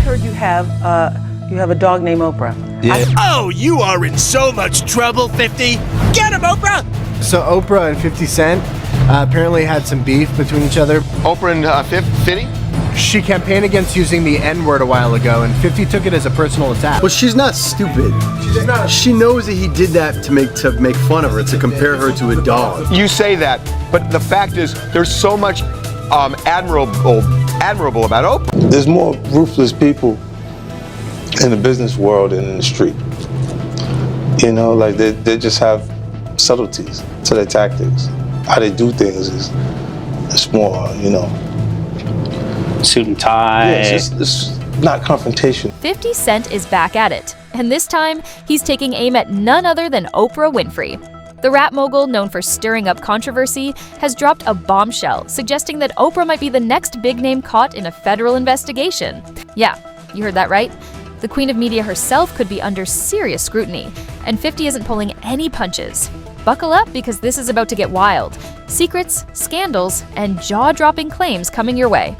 heard you have a dog named Oprah. Yeah. Oh, you are in so much trouble, 50. Get him, Oprah! So Oprah and 50 Cent apparently had some beef between each other. Oprah and 50? She campaigned against using the N-word a while ago, and 50 took it as a personal attack. Well, she's not stupid. She knows that he did that to make fun of her, to compare her to a dog. You say that, but the fact is, there's so much admirable about Oprah. There's more ruthless people in the business world and in the street. You know, like they just have subtleties to their tactics. How they do things is more, you know. Suit and tie. Yeah, it's not confrontation. 50 Cent is back at it, and this time he's taking aim at none other than Oprah Winfrey. The rap mogul, known for stirring up controversy, has dropped a bombshell suggesting that Oprah might be the next big name caught in a federal investigation. Yeah, you heard that right. The queen of media herself could be under serious scrutiny, and 50 isn't pulling any punches. Buckle up, because this is about to get wild. Secrets, scandals, and jaw-dropping claims coming your way.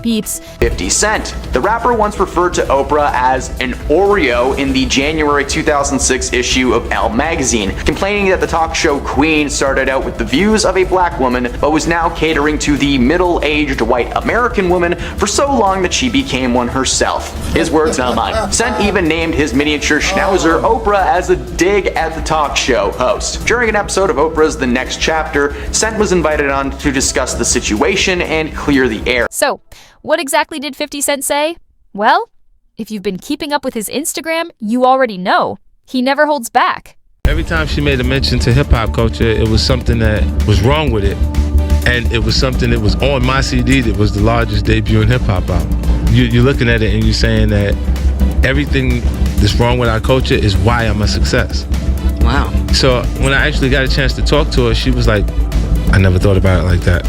Beeps. 50 Cent. The rapper once referred to Oprah as an Oreo in the January 2006 issue of Elle magazine, complaining that the talk show queen started out with the views of a black woman, but was now catering to the middle-aged white American woman for so long that she became one herself. His words, not mine. Cent even named his miniature schnauzer Oprah as a dig at the talk show host. During an episode of Oprah's The Next Chapter, Cent was invited on to discuss the situation and clear the air. So, what exactly did 50 Cent say? Well, if you've been keeping up with his Instagram, you already know. He never holds back. Every time she made a mention to hip-hop culture, it was something that was wrong with it. And it was something that was on my CD that was the largest debut in hip-hop album. You're looking at it and you're saying that everything that's wrong with our culture is why I'm a success. Wow. So when I actually got a chance to talk to her, she was like, I never thought about it like that.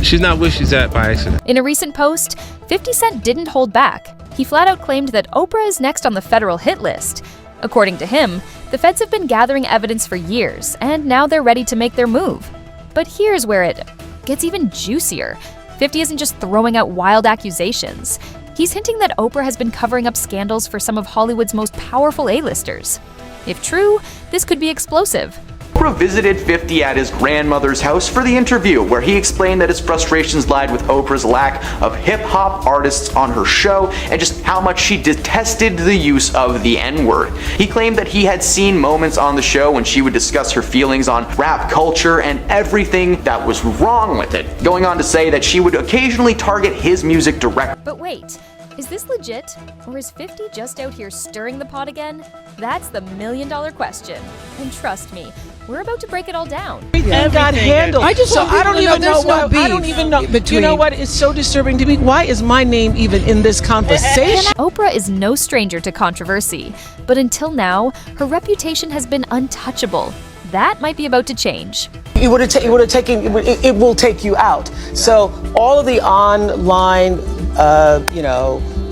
She's not where she's at by accident. In a recent post, 50 Cent didn't hold back. He flat out claimed that Oprah is next on the federal hit list. According to him, the feds have been gathering evidence for years, and now they're ready to make their move. But here's where it gets even juicier. 50 isn't just throwing out wild accusations. He's hinting that Oprah has been covering up scandals for some of Hollywood's most powerful A-listers. If true, this could be explosive. Oprah visited 50 at his grandmother's house for the interview, where he explained that his frustrations lied with Oprah's lack of hip-hop artists on her show and just how much she detested the use of the N-word. He claimed that he had seen moments on the show when she would discuss her feelings on rap culture and everything that was wrong with it, going on to say that she would occasionally target his music directly. But wait, is this legit? Or is 50 just out here stirring the pot again? That's the million-dollar question. And trust me, we're about to break it all down. And got handled. I don't even know what. I don't even know. You know what? It's so disturbing to me. Why is my name even in this conversation? Oprah is no stranger to controversy, but until now, her reputation has been untouchable. That might be about to change. It will take you out. So all of the online,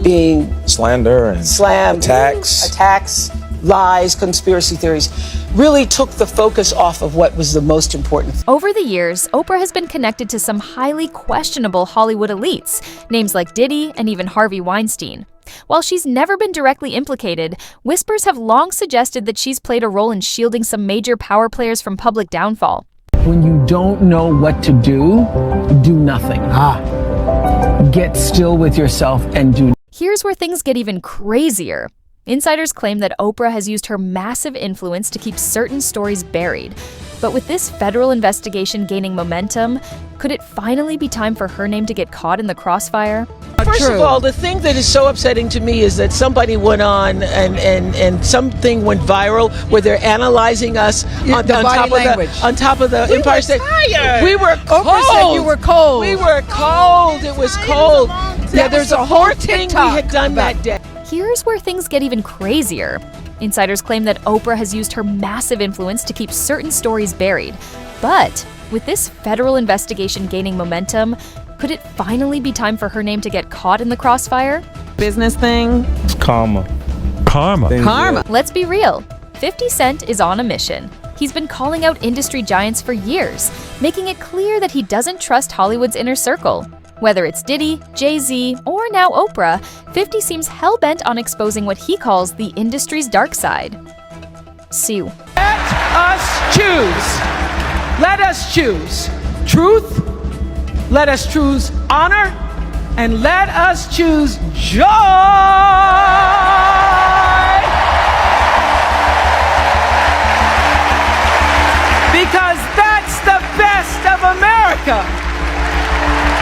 being Slander and attacks, lies, conspiracy theories, really took the focus off of what was the most important. Over the years, Oprah has been connected to some highly questionable Hollywood elites, names like Diddy and even Harvey Weinstein. While she's never been directly implicated, whispers have long suggested that she's played a role in shielding some major power players from public downfall. When you don't know what to do nothing. Get still with yourself and do. Here's where things get even crazier. Insiders claim that Oprah has used her massive influence to keep certain stories buried. But with this federal investigation gaining momentum, could it finally be time for her name to get caught in the crossfire? First of all, the thing that is so upsetting to me is that somebody went on and something went viral where they're analyzing us on top of the Empire State. We were cold. Oprah said you were cold. We were cold. It was cold. Yeah, there's a whole thing we had done that day. Here's where things get even crazier. Insiders claim that Oprah has used her massive influence to keep certain stories buried. But with this federal investigation gaining momentum, could it finally be time for her name to get caught in the crossfire? Business thing. It's karma. Karma. Let's be real. 50 Cent is on a mission. He's been calling out industry giants for years, making it clear that he doesn't trust Hollywood's inner circle. Whether it's Diddy, Jay-Z, or now Oprah, 50 seems hell-bent on exposing what he calls the industry's dark side. Sue. Let us choose. Let us choose truth. Let us choose honor. And let us choose joy. Because that's the best of America.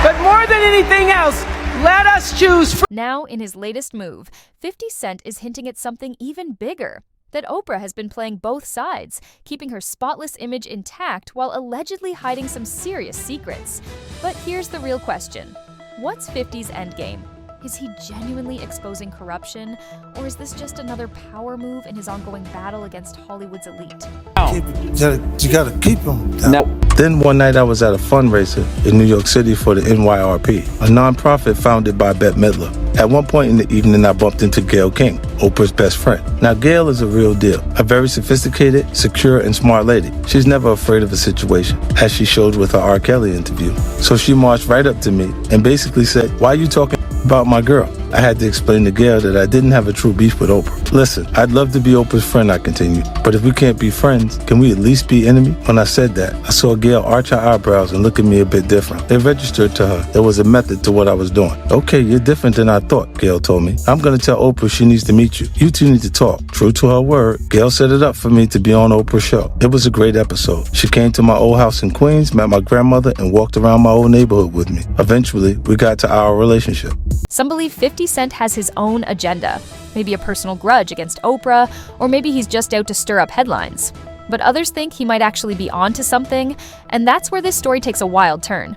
But more than anything else, let us choose. Now, in his latest move, 50 Cent is hinting at something even bigger. That Oprah has been playing both sides, keeping her spotless image intact while allegedly hiding some serious secrets. But here's the real question. What's 50's endgame? Is he genuinely exposing corruption, or is this just another power move in his ongoing battle against Hollywood's elite? You gotta keep them. Then one night I was at a fundraiser in New York City for the NYRP, a nonprofit founded by Bette Midler. At one point in the evening, I bumped into Gayle King, Oprah's best friend. Now, Gayle is a real deal, a very sophisticated, secure, and smart lady. She's never afraid of a situation, as she showed with her R. Kelly interview. So she marched right up to me and basically said, "Why are you talking about my girl?" I had to explain to Gayle that I didn't have a true beef with Oprah. "Listen, I'd love to be Oprah's friend," I continued, "but if we can't be friends, can we at least be enemies?" When I said that, I saw Gayle arch her eyebrows and look at me a bit different. It registered to her there was a method to what I was doing. "Okay, you're different than I thought," Gayle told me. "I'm gonna tell Oprah she needs to meet you. You two need to talk." True to her word, Gayle set it up for me to be on Oprah's show. It was a great episode. She came to my old house in Queens, met my grandmother, and walked around my old neighborhood with me. Eventually, we got to our relationship. Some believe 50 Cent has his own agenda, maybe a personal grudge against Oprah, or maybe he's just out to stir up headlines. But others think he might actually be onto something, and that's where this story takes a wild turn.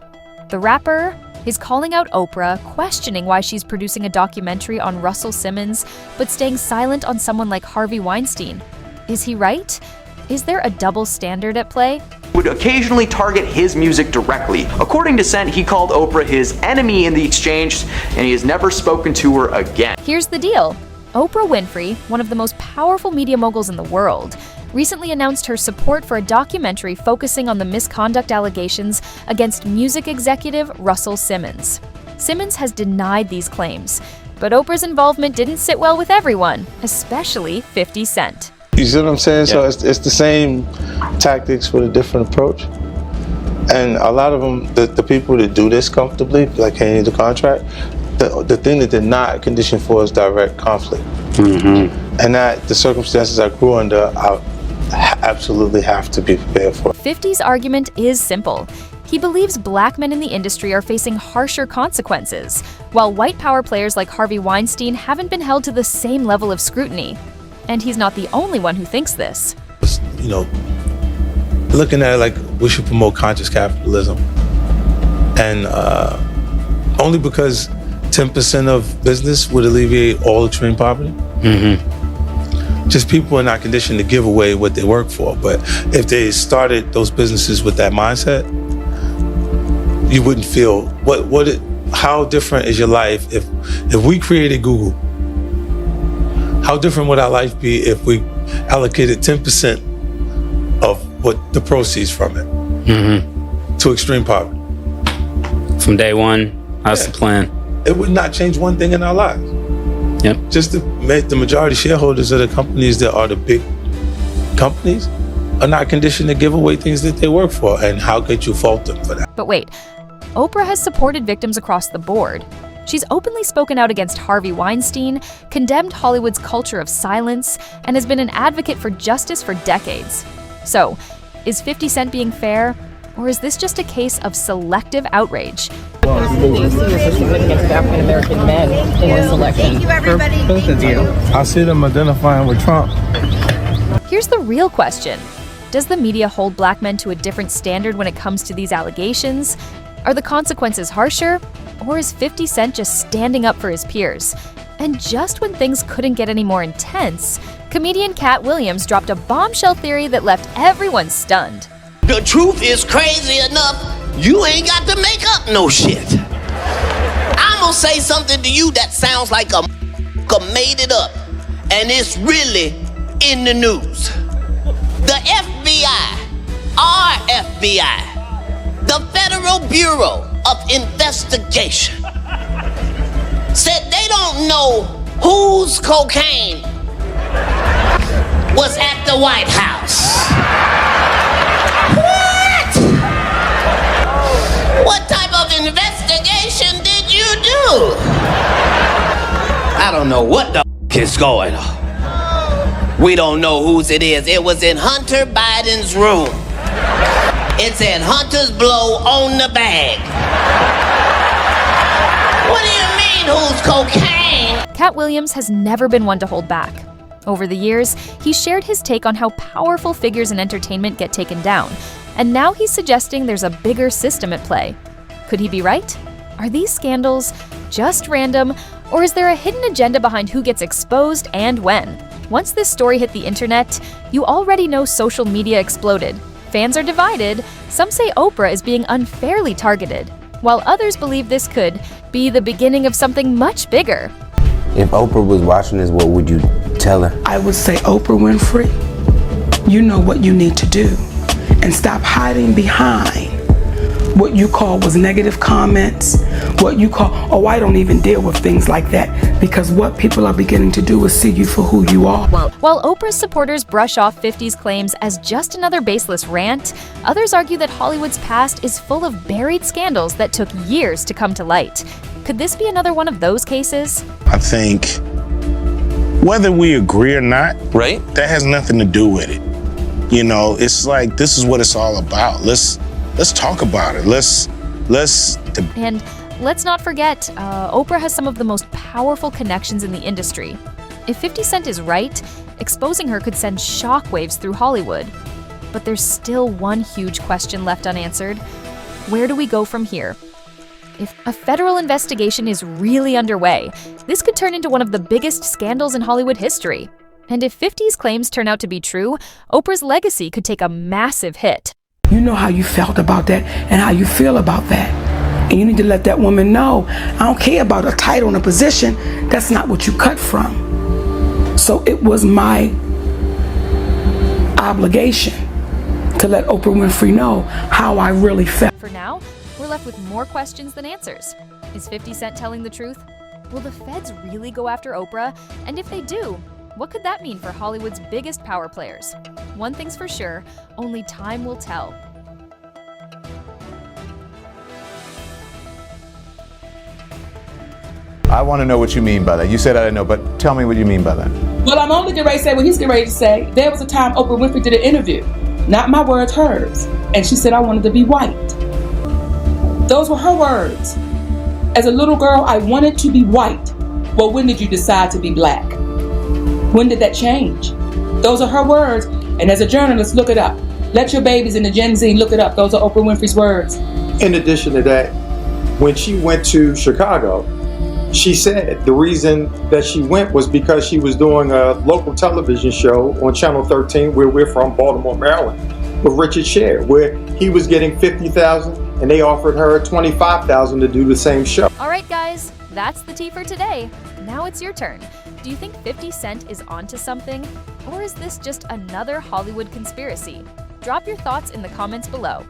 The rapper is calling out Oprah, questioning why she's producing a documentary on Russell Simmons, but staying silent on someone like Harvey Weinstein. Is he right? Is there a double standard at play? Would occasionally target his music directly. According to Cent, he called Oprah his enemy in the exchange, and he has never spoken to her again. Here's the deal. Oprah Winfrey, one of the most powerful media moguls in the world, recently announced her support for a documentary focusing on the misconduct allegations against music executive Russell Simmons. Simmons has denied these claims, but Oprah's involvement didn't sit well with everyone, especially 50 Cent. You see what I'm saying? Yeah. So it's the same tactics with a different approach. And a lot of them, the people that do this comfortably, like handing the contract, the thing that they're not conditioned for is direct conflict. Mm-hmm. And that the circumstances I grew under, I absolutely have to be prepared for. 50's argument is simple. He believes black men in the industry are facing harsher consequences, while white power players like Harvey Weinstein haven't been held to the same level of scrutiny. And he's not the only one who thinks this. You know, looking at it like we should promote conscious capitalism. And only because 10% of business would alleviate all extreme poverty. Mm-hmm. Just people are not conditioned to give away what they work for. But if they started those businesses with that mindset, you wouldn't feel, how different is your life if we created Google? How different would our life be if we allocated 10% of what the proceeds from it to extreme poverty? From day one, that's the plan. It would not change one thing in our lives. Yep. Just to make the majority shareholders of the companies that are the big companies are not conditioned to give away things that they work for. And how could you fault them for that? But wait, Oprah has supported victims across the board. She's openly spoken out against Harvey Weinstein, condemned Hollywood's culture of silence, and has been an advocate for justice for decades. So, is 50 Cent being fair, or is this just a case of selective outrage? Do you see as a significance of African American men in this election? Thank you, everybody. For both of you. I see them identifying with Trump. Here's the real question. Does the media hold black men to a different standard when it comes to these allegations? Are the consequences harsher? Or is 50 Cent just standing up for his peers? And just when things couldn't get any more intense, comedian Cat Williams dropped a bombshell theory that left everyone stunned. The truth is crazy enough, you ain't got to make up no shit. I'm gonna say something to you that sounds like a made it up, and it's really in the news. The FBI, our FBI, the Federal Bureau of investigation said they don't know whose cocaine was at the White House. What type of investigation did you do? I don't know what the is going on. We don't know whose it is. It was in Hunter Biden's room. It said Hunter's blow on the bag. What do you mean, whose cocaine? Cat Williams has never been one to hold back. Over the years, he shared his take on how powerful figures in entertainment get taken down, and now he's suggesting there's a bigger system at play. Could he be right? Are these scandals just random, or is there a hidden agenda behind who gets exposed and when? Once this story hit the internet, you already know social media exploded. Fans are divided. Some say Oprah is being unfairly targeted, while others believe this could be the beginning of something much bigger. If Oprah was watching this, what would you tell her? I would say, Oprah Winfrey, you know what you need to do, and stop hiding behind what you call was negative comments, what you call, oh, I don't even deal with things like that, because what people are beginning to do is see you for who you are. While Oprah's supporters brush off 50's claims as just another baseless rant, others argue that Hollywood's past is full of buried scandals that took years to come to light. Could this be another one of those cases? I think whether we agree or not, right? That has nothing to do with it. You know, it's like, this is what it's all about. Let's talk about it. And let's not forget, Oprah has some of the most powerful connections in the industry. If 50 Cent is right, exposing her could send shockwaves through Hollywood. But there's still one huge question left unanswered. Where do we go from here? If a federal investigation is really underway, this could turn into one of the biggest scandals in Hollywood history. And if 50's claims turn out to be true, Oprah's legacy could take a massive hit. You know how you felt about that and how you feel about that. And you need to let that woman know, I don't care about a title and a position, that's not what you cut from. So it was my obligation to let Oprah Winfrey know how I really felt. For now, we're left with more questions than answers. Is 50 Cent telling the truth? Will the feds really go after Oprah? And if they do, what could that mean for Hollywood's biggest power players? One thing's for sure, only time will tell. I want to know what you mean by that. You said I didn't know, but tell me what you mean by that. Well, I'm only getting ready to say what he's getting ready to say. There was a time Oprah Winfrey did an interview. Not my words, hers. And she said, I wanted to be white. Those were her words. As a little girl, I wanted to be white. Well, when did you decide to be black? When did that change? Those are her words. And as a journalist, look it up. Let your babies in the Gen Z look it up. Those are Oprah Winfrey's words. In addition to that, when she went to Chicago, she said the reason that she went was because she was doing a local television show on Channel 13, where we're from, Baltimore, Maryland, with Richard Sher, where he was getting $50,000 and they offered her $25,000 to do the same show. All right, guys, that's the tea for today. Now it's your turn. Do you think 50 Cent is onto something? Or is this just another Hollywood conspiracy? Drop your thoughts in the comments below.